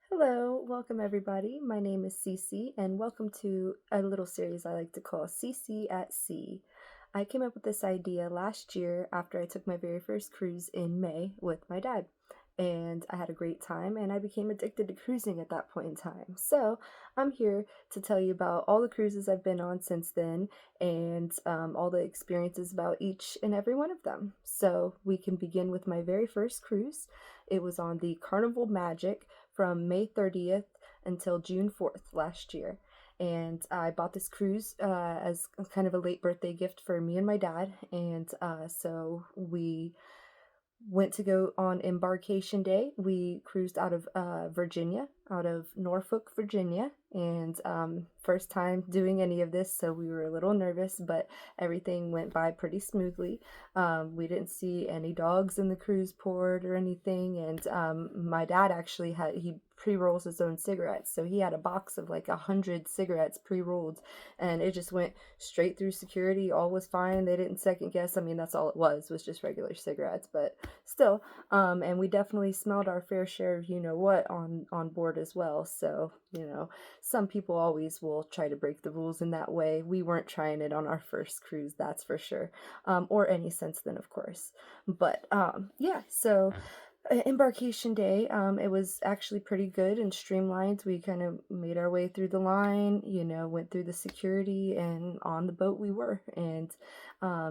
Hello, welcome everybody. My name is Cece, and welcome to a little series I like to call Cece at Sea. I came up with this idea last year after I took my very first cruise in May with my dad. And I had a great time, and I became addicted to cruising at that point in time. So, I'm here to tell you about all the cruises I've been on since then and all the experiences about each and every one of them. So, we can begin with my very first cruise. It was on the Carnival Magic from May 30th until June 4th last year. And I bought this cruise as kind of a late birthday gift for me and my dad. And so we went to go on embarkation day. We cruised out of Virginia, out of Norfolk, Virginia, and first time doing any of this, so we were a little nervous, but everything went by pretty smoothly. We didn't see any dogs in the cruise port or anything, and my dad actually he pre-rolls his own cigarettes, so he had a box of like 100 cigarettes pre-rolled, and it just went straight through security. All was fine. They didn't second guess. I mean, that's all it was just regular cigarettes, but still, and we definitely smelled our fair share of you know what on board as well. So some people always will try to break the rules in that way. We weren't trying it on our first cruise, that's for sure, or any since then, of course. But yeah, so embarkation day, it was actually pretty good and streamlined. We kind of made our way through the line, went through the security, and on the boat we were. And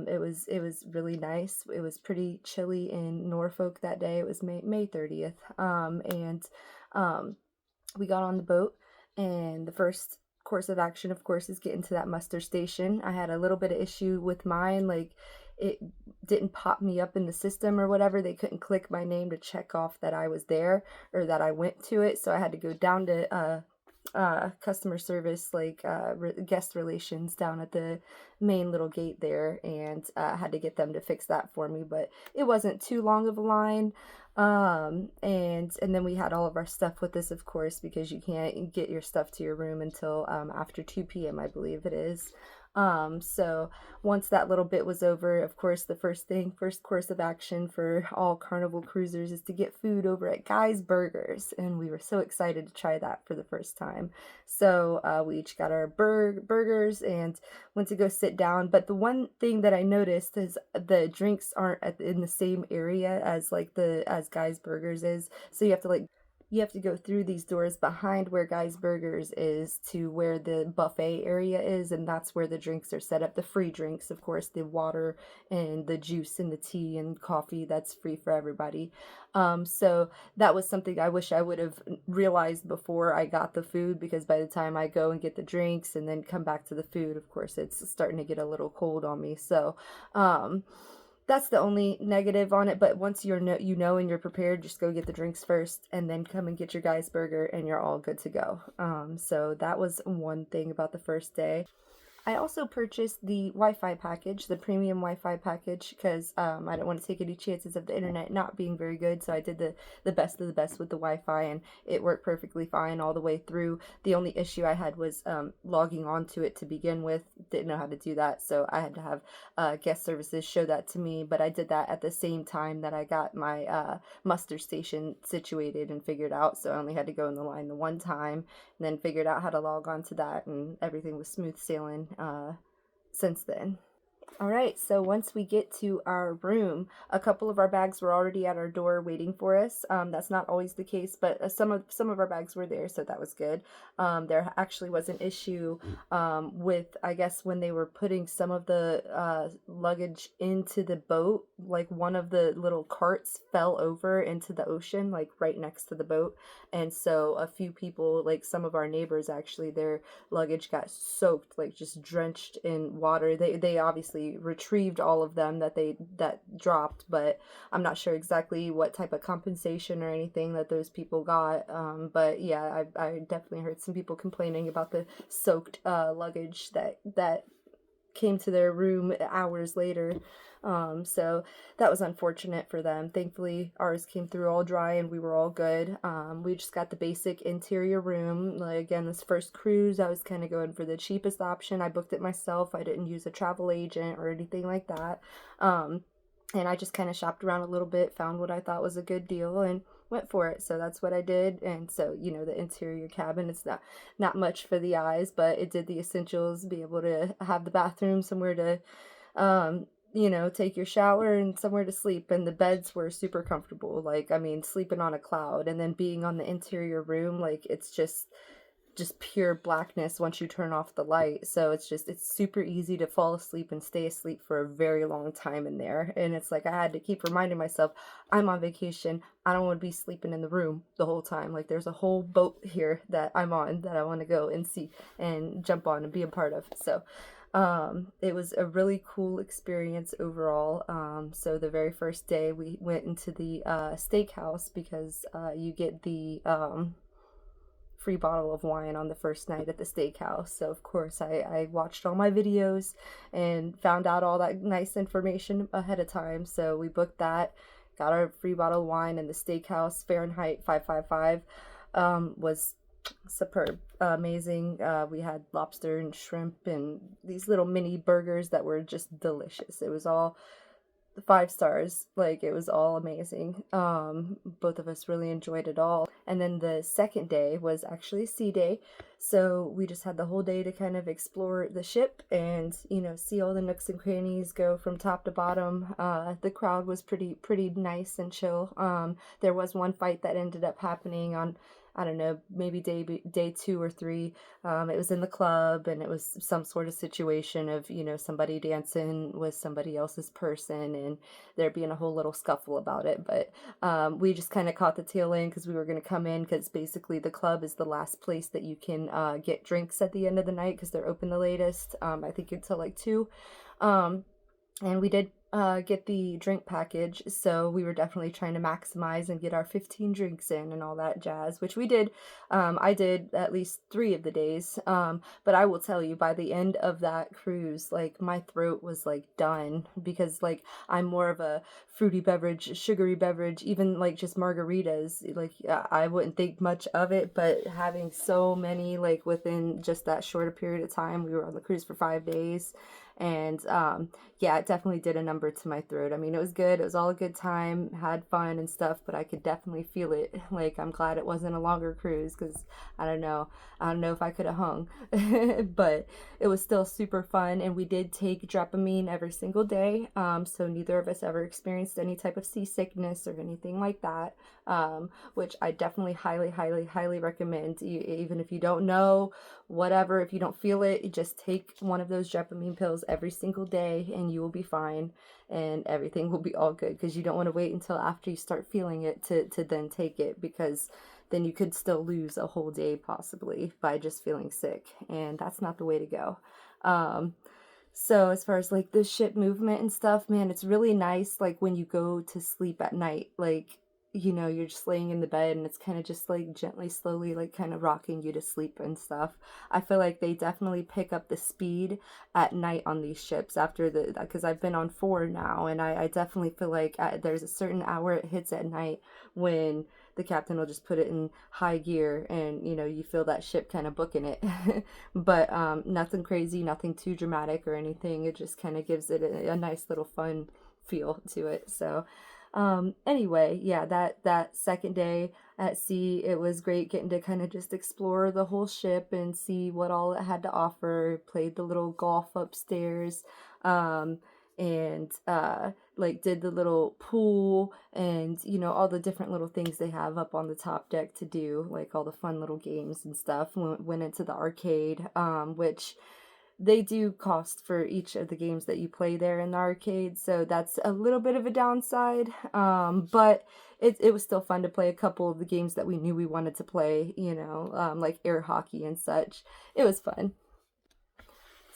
it was really nice. It was pretty chilly in Norfolk that day. It was May 30th. And we got on the boat, and the first course of action, of course, is getting to that muster station. I had a little bit of issue with mine, like it didn't pop me up in the system or whatever. They couldn't click my name to check off that I was there or that I went to it, so I had to go down to customer service, like guest relations down at the main little gate there, and had to get them to fix that for me. But it wasn't too long of a line. And then we had all of our stuff with us, of course, because you can't get your stuff to your room until after 2 p.m., I believe it is. So once that little bit was over, of course, the first course of action for all Carnival cruisers is to get food over at Guy's Burgers, and we were so excited to try that for the first time. So we each got our burgers and went to go sit down. But the one thing that I noticed is the drinks aren't in the same area as as Guy's Burgers is. So you have to go through these doors behind where Guy's Burgers is to where the buffet area is, and that's where the drinks are set up. The free drinks, of course, the water and the juice and the tea and coffee, that's free for everybody. So that was something I wish I would have realized before I got the food, because by the time I go and get the drinks and then come back to the food, of course, it's starting to get a little cold on me. So, that's the only negative on it. But once and you're prepared, just go get the drinks first and then come and get your Guy's burger, and you're all good to go. So that was one thing about the first day. I also purchased the Wi-Fi package, the premium Wi-Fi package, because I didn't want to take any chances of the internet not being very good. So I did the best of the best with the Wi-Fi, and it worked perfectly fine all the way through. The only issue I had was logging onto it to begin with. Didn't know how to do that, so I had to have guest services show that to me. But I did that at the same time that I got my muster station situated and figured out. So I only had to go in the line the one time, and then figured out how to log on to that, and everything was smooth sailing since then. All right, so once we get to our room, a couple of our bags were already at our door waiting for us. That's not always the case, but some of our bags were there, so that was good. There actually was an issue with, I guess, when they were putting some of the luggage into the boat, like one of the little carts fell over into the ocean, like right next to the boat. And so a few people, like some of our neighbors, actually, their luggage got soaked, like just drenched in water. They obviously retrieved all of them that dropped, but I'm not sure exactly what type of compensation or anything that those people got. But yeah, I definitely heard some people complaining about the soaked luggage that came to their room hours later. So that was unfortunate for them. Thankfully, ours came through all dry and we were all good. We just got the basic interior room. Like, again, this first cruise, I was kind of going for the cheapest option. I booked it myself. I didn't use a travel agent or anything like that. And I just kind of shopped around a little bit, found what I thought was a good deal, and went for it. So that's what I did. And so, you know, the interior cabin, it's not much for the eyes, but it did the essentials, be able to have the bathroom, somewhere to you know, take your shower, and somewhere to sleep. And the beds were super comfortable. Like, I mean, sleeping on a cloud, and then being on the interior room, like, it's just pure blackness once you turn off the light. So it's super easy to fall asleep and stay asleep for a very long time in there. And it's like I had to keep reminding myself, I'm on vacation. I don't want to be sleeping in the room the whole time. Like, there's a whole boat here that I'm on that I want to go and see and jump on and be a part of. So it was a really cool experience overall. So the very first day we went into the steakhouse, because you get the free bottle of wine on the first night at the steakhouse. So of course I watched all my videos and found out all that nice information ahead of time. So we booked that, got our free bottle of wine, and the steakhouse, Fahrenheit 555, was superb, amazing. We had lobster and shrimp and these little mini burgers that were just delicious. It was all 5 stars. Like, it was all amazing. Both of us really enjoyed it all. And then the second day was actually sea day, so we just had the whole day to kind of explore the ship and, you know, see all the nooks and crannies, go from top to bottom. The crowd was pretty nice and chill. There was one fight that ended up happening on, I don't know, maybe day 2 or 3. It was in the club, and it was some sort of situation of, you know, somebody dancing with somebody else's person, and there being a whole little scuffle about it. But we just kind of caught the tail end because we were going to come in, because basically the club is the last place that you can get drinks at the end of the night, because they're open the latest, I think until like 2. And we did get the drink package, so we were definitely trying to maximize and get our 15 drinks in and all that jazz, which we did. I did at least 3 of the days, but I will tell you, by the end of that cruise, like, my throat was like done, because like I'm more of a fruity beverage, sugary beverage, even like just margaritas, like I wouldn't think much of it, but having so many, like, within just that shorter period of time, we were on the cruise for 5 days. And yeah, it definitely did a number to my throat. I mean, it was good. It was all a good time, had fun and stuff, but I could definitely feel it. Like, I'm glad it wasn't a longer cruise, because I don't know if I could have hung. But it was still super fun, and we did take Dramamine every single day. So neither of us ever experienced any type of seasickness or anything like that. Which I definitely highly recommend. Even if you don't know, whatever, if you don't feel it, you just take one of those Dramamine pills every single day, and you will be fine, and everything will be all good, because you don't want to wait until after you start feeling it to then take it, because then you could still lose a whole day possibly by just feeling sick, and that's not the way to go. So as far as like the ship movement and stuff, man, it's really nice, like, when you go to sleep at night, like, you know, you're just laying in the bed, and it's kind of just like gently, slowly, like, kind of rocking you to sleep and stuff. I feel like they definitely pick up the speed at night on these ships after because I've been on 4 now, and I definitely feel like there's a certain hour it hits at night when the captain will just put it in high gear, and, you know, you feel that ship kind of booking it. But nothing crazy, nothing too dramatic or anything. It just kind of gives it a nice little fun feel to it. So anyway, yeah, that second day at sea, it was great getting to kind of just explore the whole ship and see what all it had to offer. Played the little golf upstairs, and like, did the little pool, and, you know, all the different little things they have up on the top deck to do, like all the fun little games and stuff. Went into the arcade, which they do cost for each of the games that you play there in the arcade, so that's a little bit of a downside. But it was still fun to play a couple of the games that we knew we wanted to play, you know, like air hockey and such. It was fun.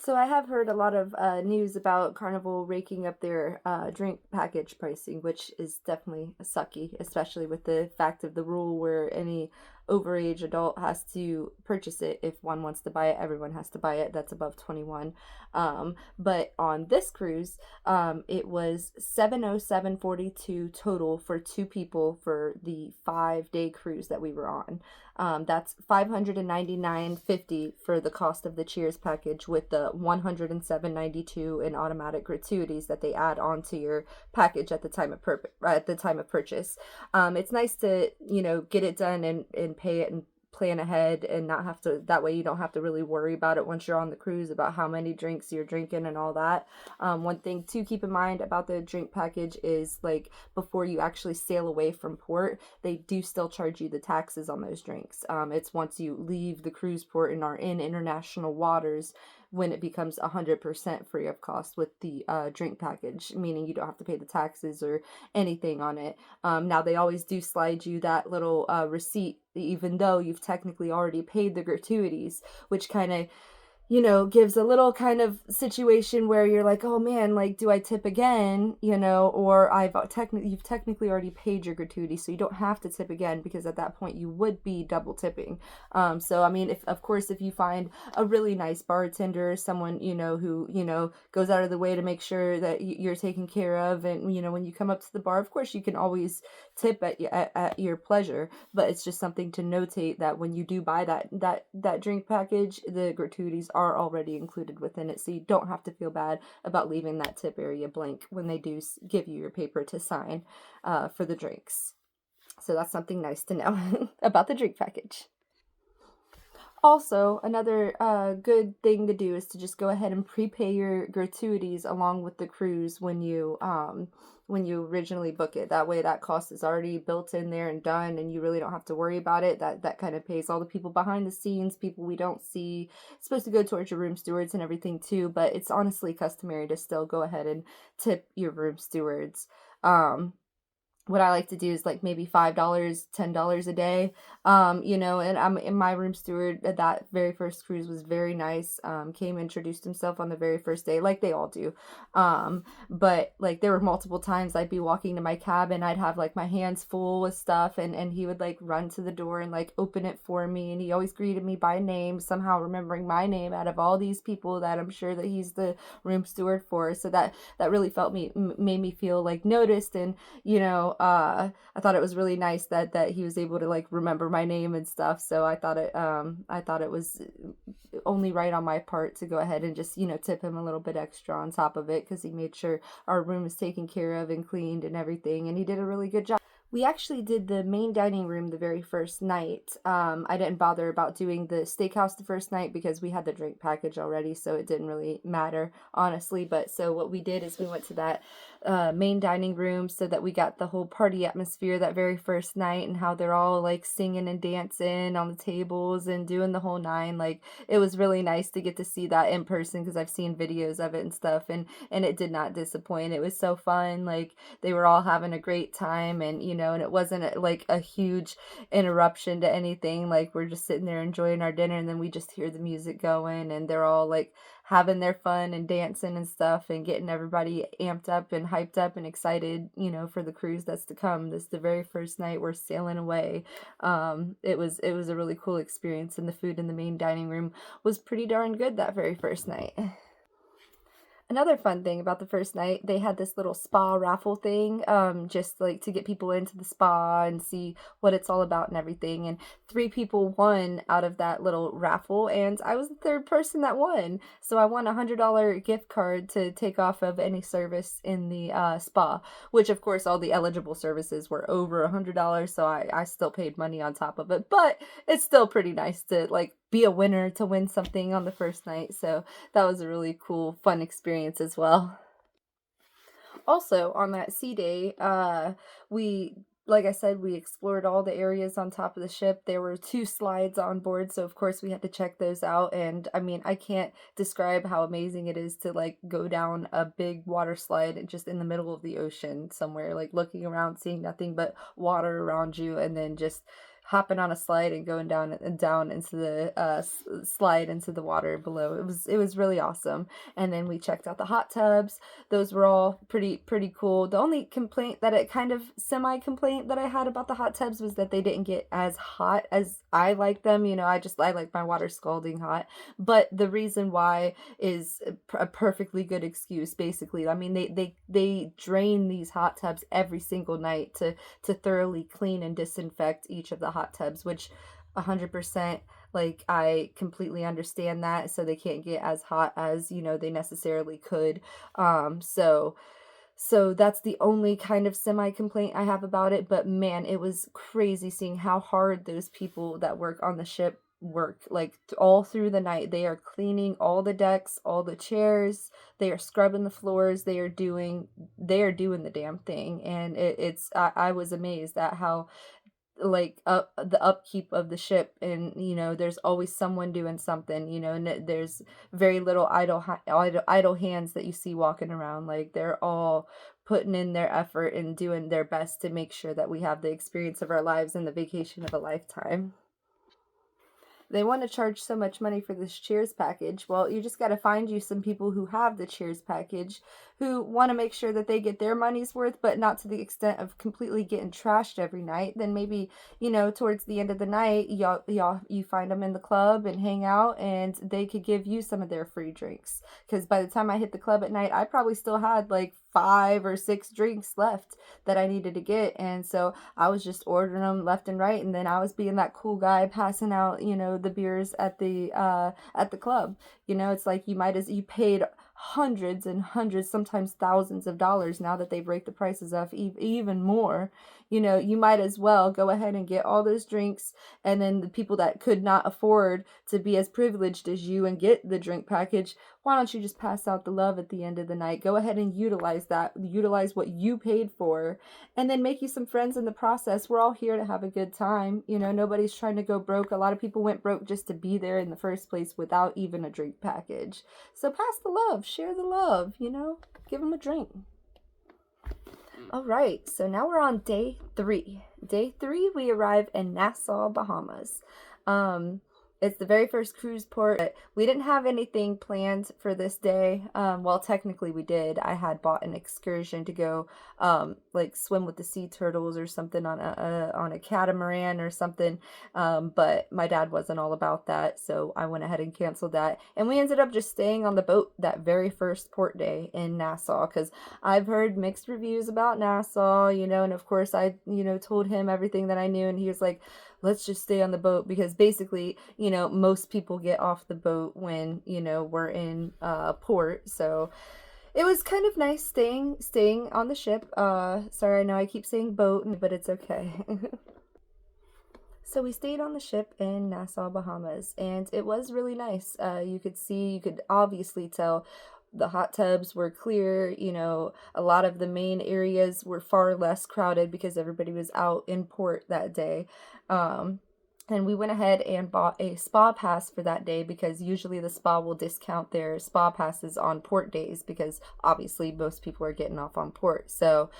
So I have heard a lot of news about Carnival raking up their drink package pricing, which is definitely sucky, especially with the fact of the rule where any overage adult has to purchase it. If one wants to buy it, everyone has to buy it that's above 21. But on this cruise, it was 707.42 total for two people for the 5-day cruise that we were on. That's $599.50 for the cost of the Cheers package, with the $107.92 in automatic gratuities that they add onto your package at the time of purchase. It's nice to, get it done and pay it and plan ahead and not have to, that way you don't have to really worry about it once you're on the cruise about how many drinks you're drinking and all that. One thing to keep in mind about the drink package is, like, before you actually sail away from port, they do still charge you the taxes on those drinks. It's once you leave the cruise port and are in international waters when it becomes 100% free of cost with the drink package, meaning you don't have to pay the taxes or anything on it. Now, they always do slide you that little receipt, even though you've technically already paid the gratuities, which kind of, gives a little kind of situation where you're like, oh man, like, do I tip again? Or you've technically already paid your gratuity, so you don't have to tip again, because at that point you would be double tipping. So I mean, if you find a really nice bartender, someone, who, goes out of the way to make sure that you're taken care of, and, when you come up to the bar, of course you can always tip at your pleasure, but it's just something to notate that when you do buy that drink package, the gratuities are already included within it, so you don't have to feel bad about leaving that tip area blank when they do give you your paper to sign for the drinks. So that's something nice to know about the drink package. Also, another good thing to do is to just go ahead and prepay your gratuities along with the cruise when you originally book it. That way that cost is already built in there and done, and you really don't have to worry about it. That kind of pays all the people behind the scenes, people we don't see. It's supposed to go towards your room stewards and everything too, but it's honestly customary to still go ahead and tip your room stewards. What I like to do is, like, maybe $5, $10 a day. And I'm in my room steward. That very first cruise was very nice. Came, introduced himself on the very first day, like they all do. But like, there were multiple times I'd be walking to my cabin, I'd have like my hands full with stuff, and he would like run to the door and like open it for me, and he always greeted me by name, somehow remembering my name out of all these people that I'm sure that he's the room steward for. So that really made me feel like noticed, and I thought it was really nice that he was able to like remember my name and stuff. So I thought it was only right on my part to go ahead and just, tip him a little bit extra on top of it, because he made sure our room was taken care of and cleaned and everything, and he did a really good job. We actually did the main dining room the very first night. I didn't bother about doing the steakhouse the first night because we had the drink package already, so it didn't really matter, honestly. But so what we did is we went to that main dining room so that we got the whole party atmosphere that very first night, and how they're all like singing and dancing on the tables and doing the whole nine. Like, it was really nice to get to see that in person, because I've seen videos of it and stuff, and it did not disappoint. It was so fun. Like, they were all having a great time, and and it wasn't like a huge interruption to anything. Like, we're just sitting there enjoying our dinner, and then we just hear the music going, and they're all like having their fun and dancing and stuff, and getting everybody amped up and hyped up and excited, for the cruise that's to come. This is the very first night we're sailing away. It was a really cool experience, and the food in the main dining room was pretty darn good that very first night. Another fun thing about the first night, they had this little spa raffle thing, just like to get people into the spa and see what it's all about and everything. And 3 people won out of that little raffle, and I was the third person that won. So I won a $100 gift card to take off of any service in the spa, which of course all the eligible services were over $100, so I still paid money on top of it. But it's still pretty nice to like be a winner, to win something on the first night. So that was a really cool, fun experience as well. Also, on that sea day, like I said, we explored all the areas on top of the ship. There were 2 slides on board, so of course we had to check those out. And I mean, I can't describe how amazing it is to like go down a big water slide just in the middle of the ocean somewhere, like looking around, seeing nothing but water around you, and then just hopping on a slide and going down into the slide into the water below. It was really awesome. And then we checked out the hot tubs. Those were all pretty cool. The only complaint that it kind of semi complaint that I had about the hot tubs was that they didn't get as hot as I like them. I like my water scalding hot. But the reason why is a perfectly good excuse. Basically, I mean, they drain these hot tubs every single night to thoroughly clean and disinfect each of the hot tubs, which 100%, like, I completely understand that. So they can't get as hot as they necessarily could. So that's the only kind of semi complaint I have about it. But man, it was crazy seeing how hard those people that work on the ship work. Like, all through the night, they are cleaning all the decks, all the chairs, they are scrubbing the floors, they are doing the damn thing. And I was amazed at how, like, the upkeep of the ship. And there's always someone doing something, and there's very little idle hands that you see walking around. Like, they're all putting in their effort and doing their best to make sure that we have the experience of our lives and the vacation of a lifetime. They want to charge so much money for this Cheers package. Well, you just got to find you some people who have the Cheers package, who want to make sure that they get their money's worth, but not to the extent of completely getting trashed every night. Then maybe, towards the end of the night, you find them in the club and hang out, and they could give you some of their free drinks. Because by the time I hit the club at night, I probably still had like 5 or 6 drinks left that I needed to get. And so I was just ordering them left and right, and then I was being that cool guy passing out, the beers at the club. It's like you paid hundreds and hundreds, sometimes thousands of dollars. Now that they've raked the prices up even more, you might as well go ahead and get all those drinks. And then the people that could not afford to be as privileged as you and get the drink package, why don't you just pass out the love at the end of the night? Go ahead and utilize what you paid for, and then make you some friends in the process. We're all here to have a good time. Nobody's trying to go broke. A lot of people went broke just to be there in the first place without even a drink package. So pass the love, share the love, give them a drink. All right, so now we're on day 3. Day 3, we arrive in Nassau, Bahamas. It's the very first cruise port. We didn't have anything planned for this day. Well, technically we did. I had bought an excursion to go, like, swim with the sea turtles or something on a catamaran or something. But my dad wasn't all about that, so I went ahead and canceled that. And we ended up just staying on the boat that very first port day in Nassau, because I've heard mixed reviews about Nassau, and of course I, told him everything that I knew, and he was like, let's just stay on the boat, because basically, most people get off the boat when, we're in port. So it was kind of nice staying on the ship. Sorry, I know I keep saying boat, but it's okay. So we stayed on the ship in Nassau, Bahamas, and it was really nice. You could obviously tell the hot tubs were clear. A lot of the main areas were far less crowded because everybody was out in port that day. And we went ahead and bought a spa pass for that day, because usually the spa will discount their spa passes on port days, because obviously most people are getting off on port. So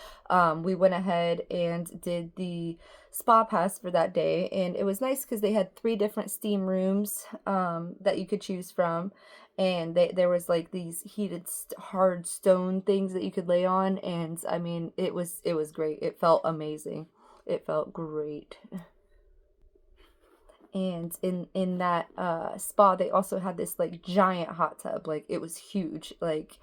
we went ahead and did the spa pass for that day, and it was nice because they had 3 different steam rooms that you could choose from. And there was like these heated hard stone things that you could lay on, and I mean, it was great. It felt amazing. It felt great. And in that spa, they also had this like giant hot tub. Like, it was huge, like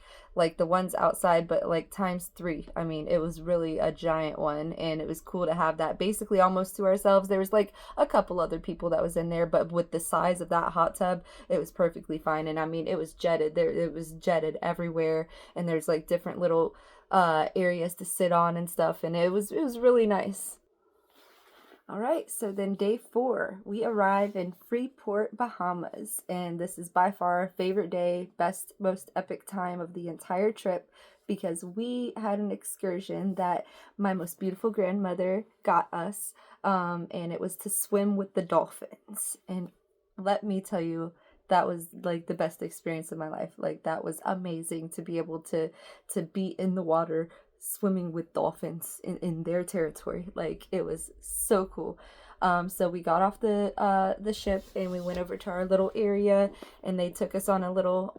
the ones outside, but like times 3. I mean, it was really a giant one, and it was cool to have that basically almost to ourselves. There was like a couple other people that was in there, but with the size of that hot tub, it was perfectly fine. And I mean, it was jetted. It was jetted everywhere, and there's like different little areas to sit on and stuff, and it was really nice. All right, so then day 4, we arrive in Freeport, Bahamas, and this is by far our favorite day, best, most epic time of the entire trip, because we had an excursion that my most beautiful grandmother got us, and it was to swim with the dolphins. And let me tell you, that was like the best experience of my life. Like, that was amazing to be able to be in the water swimming with dolphins in their territory. Like, it was so cool. So we got off the ship and we went over to our little area, and they took us on a little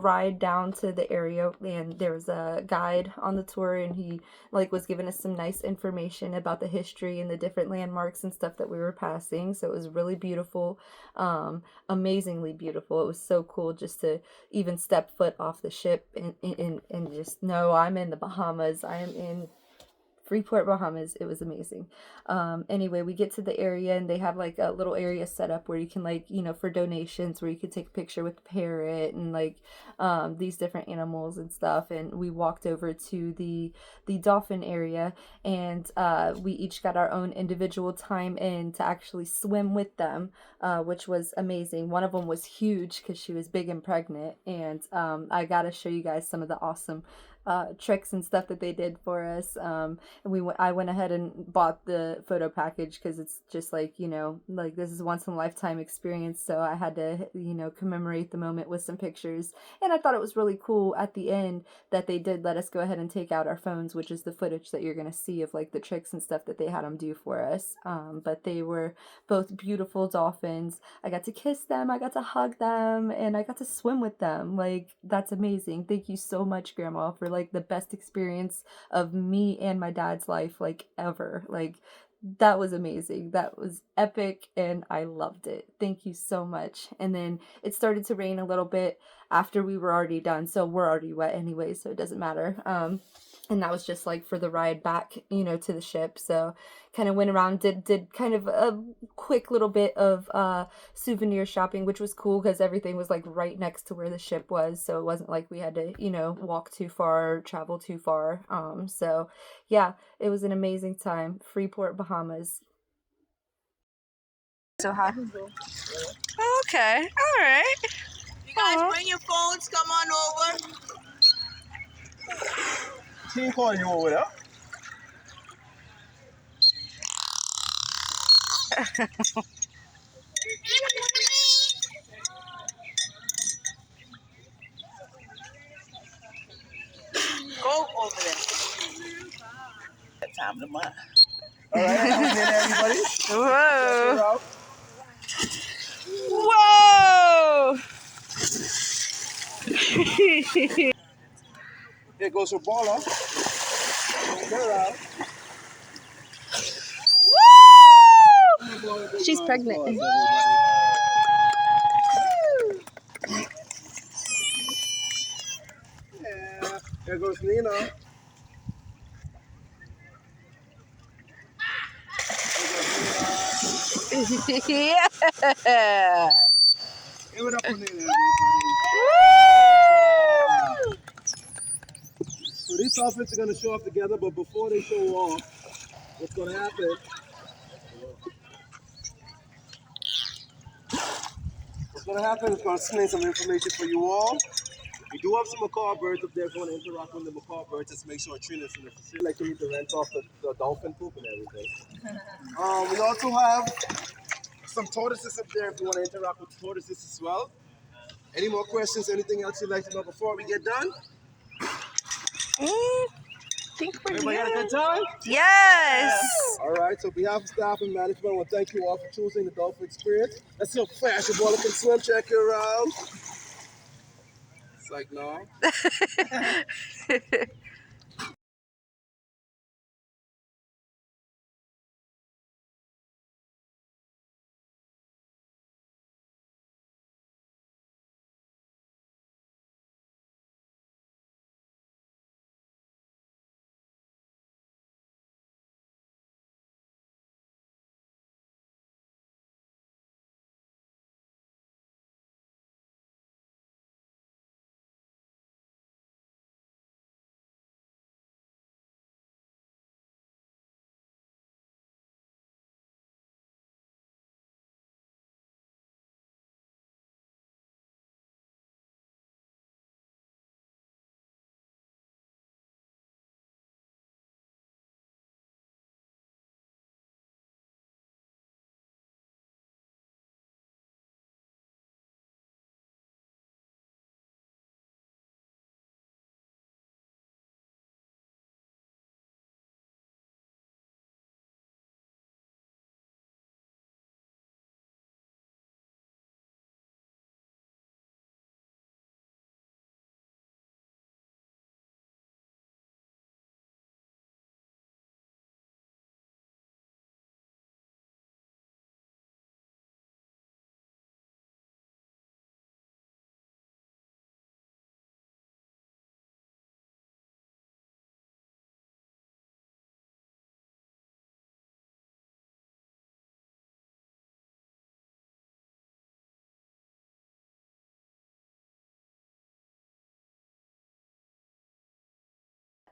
ride down to the area, and there was a guide on the tour, and he like was giving us some nice information about the history and the different landmarks and stuff that we were passing. So it was really beautiful, amazingly beautiful. It was so cool just to even step foot off the ship and just know I'm in the Bahamas. I am in Freeport, Bahamas. It was amazing. Anyway, we get to the area and they have like a little area set up where you can like, for donations, where you could take a picture with the parrot and like these different animals and stuff. And we walked over to the dolphin area, and we each got our own individual time in to actually swim with them, which was amazing. One of them was huge because she was big and pregnant, and I got to show you guys some of the awesome tricks and stuff that they did for us. And I went ahead and bought the photo package because it's just like, like this is once in a lifetime experience. So I had to, commemorate the moment with some pictures. And I thought it was really cool at the end that they did let us go ahead and take out our phones, which is the footage that you're going to see of like the tricks and stuff that they had them do for us. But they were both beautiful dolphins. I got to kiss them, I got to hug them, and I got to swim with them. Like, that's amazing. Thank you so much, Grandma, for like the best experience of me and my dad's life like ever. Like, that was amazing. That was epic and I loved it. Thank you so much. And then it started to rain a little bit after we were already done, so we're already wet anyway, so it doesn't matter. And that was just like for the ride back, to the ship. So kind of went around, did kind of a quick little bit of souvenir shopping, which was cool because everything was like right next to where the ship was, so it wasn't like we had to walk too far, travel too far. So yeah, it was an amazing time. Freeport, Bahamas. So how? Okay, all right. You guys bring your phones, come on over. Team calling you over there. Go over there. That time of the month. All right, everybody. Whoa. Whoa. Here goes your baller. Woo! She's pregnant. Yeah. Here goes Nina. Yeah. Give it up for Nina, everybody. Woo! So these outfits are going to show up together, but before they show off, what's going to happen? What's going to happen is going to explain some information for you all. We do have some macaw birds up there if you want to interact with the macaw birds. Just make sure Trina's in the facility. Like you need to rent off the dolphin poop and everything. We also have some tortoises up there if you want to interact with tortoises as well. Any more questions? Anything else you'd like to know before we get done? Think we're Everybody had a good. good time? Yes. All right, so on behalf of staff and management, I want to thank you all for choosing the Dolphin Experience. Let's see how fast your baller can swim. Check it out. It's like, no.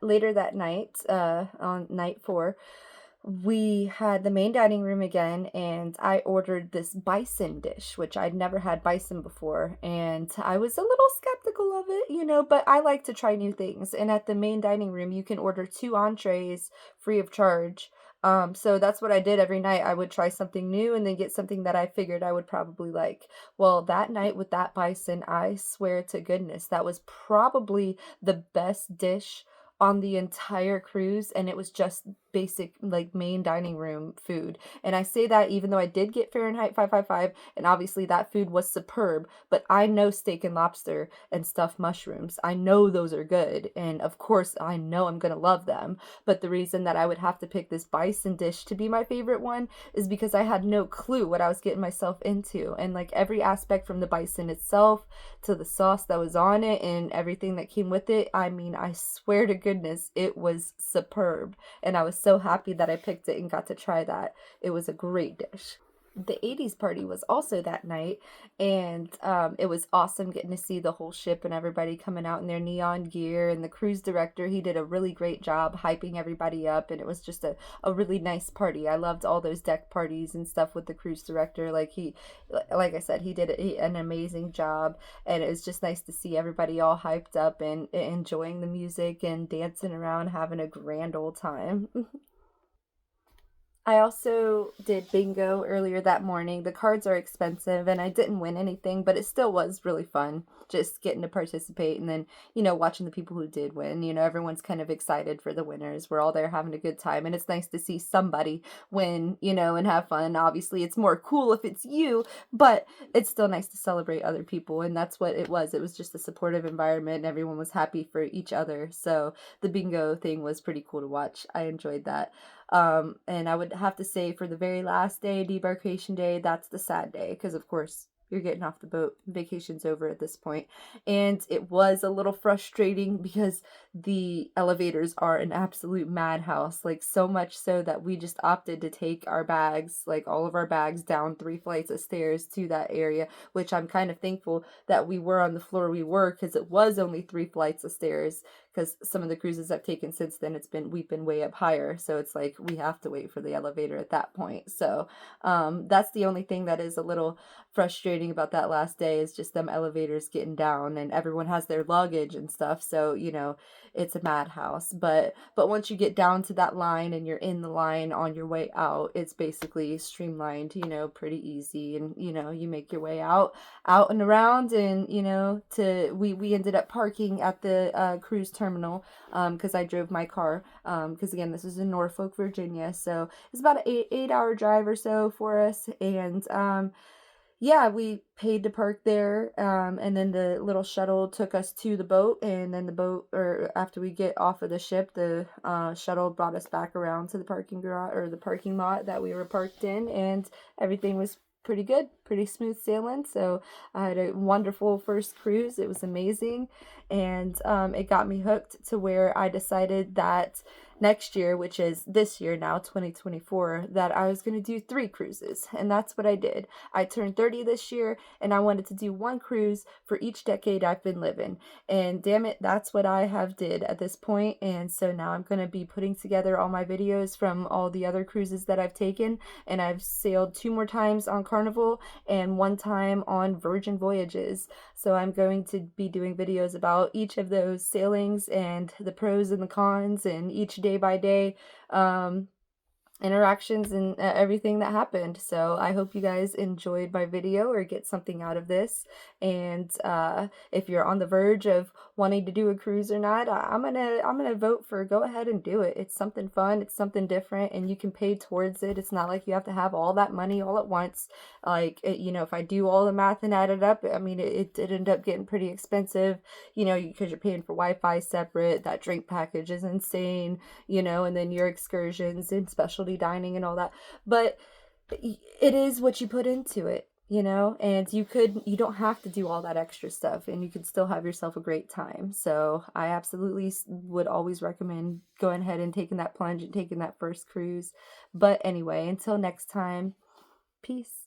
Later that night, on night 4, we had the main dining room again, and I ordered this bison dish, which I'd never had bison before, and I was a little skeptical of it, but I like to try new things. And at the main dining room, you can order 2 entrees free of charge. So that's what I did every night. I would try something new and then get something that I figured I would probably like. Well, that night with that bison, I swear to goodness, that was probably the best dish on the entire cruise, and it was just basic, like, main dining room food. And I say that even though I did get Fahrenheit 555, and obviously that food was superb, but I know steak and lobster and stuffed mushrooms. I know those are good, and of course I know I'm gonna love them. But the reason that I would have to pick this bison dish to be my favorite one is because I had no clue what I was getting myself into. And like every aspect from the bison itself to the sauce that was on it and everything that came with it, I mean, I swear to goodness, it was superb. And I was so happy that I picked it and got to try that. It was a great dish. The 80s party was also that night, and it was awesome getting to see the whole ship and everybody coming out in their neon gear. And the cruise director, he did a really great job hyping everybody up, and it was just a really nice party. I loved all those deck parties and stuff with the cruise director. Like I said, he did an amazing job, and it was just nice to see everybody all hyped up and enjoying the music and dancing around, having a grand old time. I also did bingo earlier that morning. The cards are expensive and I didn't win anything, but it still was really fun just getting to participate and then, watching the people who did win. Everyone's kind of excited for the winners. We're all there having a good time, and it's nice to see somebody win, and have fun. Obviously, it's more cool if it's you, but it's still nice to celebrate other people, and that's what it was. It was just a supportive environment and everyone was happy for each other. So the bingo thing was pretty cool to watch. I enjoyed that. And I would have to say for the very last day, debarkation day, that's the sad day because, of course, you're getting off the boat. Vacation's over at this point. And it was a little frustrating because the elevators are an absolute madhouse. Like, so much so that we just opted to take our bags, like all of our bags, down 3 flights of stairs to that area, which I'm kind of thankful that we were on the floor we were because it was only 3 flights of stairs. Because some of the cruises I've taken since then, we've been way up higher. So it's like we have to wait for the elevator at that point. So that's the only thing that is a little frustrating about that last day is just them elevators getting down and everyone has their luggage and stuff. So, it's a madhouse. But once you get down to that line and you're in the line on your way out, it's basically streamlined, pretty easy. And, you make your way out and around and, we ended up parking at the cruise terminal because I drove my car because, again, this is in Norfolk, Virginia. So it's about an 8-hour drive or so for us. And yeah, we paid to park there, and then the little shuttle took us to the boat, and then the boat, or after we get off of the ship, the shuttle brought us back around to the parking garage, or the parking lot that we were parked in, and everything was pretty good, pretty smooth sailing. So I had a wonderful first cruise. It was amazing, and it got me hooked to where I decided that next year, which is this year now, 2024, that I was going to do 3 cruises. And that's what I did. I turned 30 this year and I wanted to do 1 cruise for each decade I've been living. And damn it, that's what I have did at this point. And so now I'm going to be putting together all my videos from all the other cruises that I've taken. And I've sailed 2 more times on Carnival and 1 time on Virgin Voyages. So I'm going to be doing videos about each of those sailings and the pros and the cons and each day by day interactions and everything that happened. So I hope you guys enjoyed my video or get something out of this. And if you're on the verge of wanting to do a cruise or not, I'm gonna vote for go ahead and do it. It's something fun, it's something different, and you can pay towards it. It's not like you have to have all that money all at once. Like if I do all the math and add it up, I mean it did end up getting pretty expensive, because you're paying for Wi-Fi separate, that drink package is insane, and then your excursions and specialty dining and all that. But it is what you put into it, and you don't have to do all that extra stuff and you can still have yourself a great time. So I absolutely would always recommend going ahead and taking that plunge and taking that first cruise. But anyway, until next time, peace.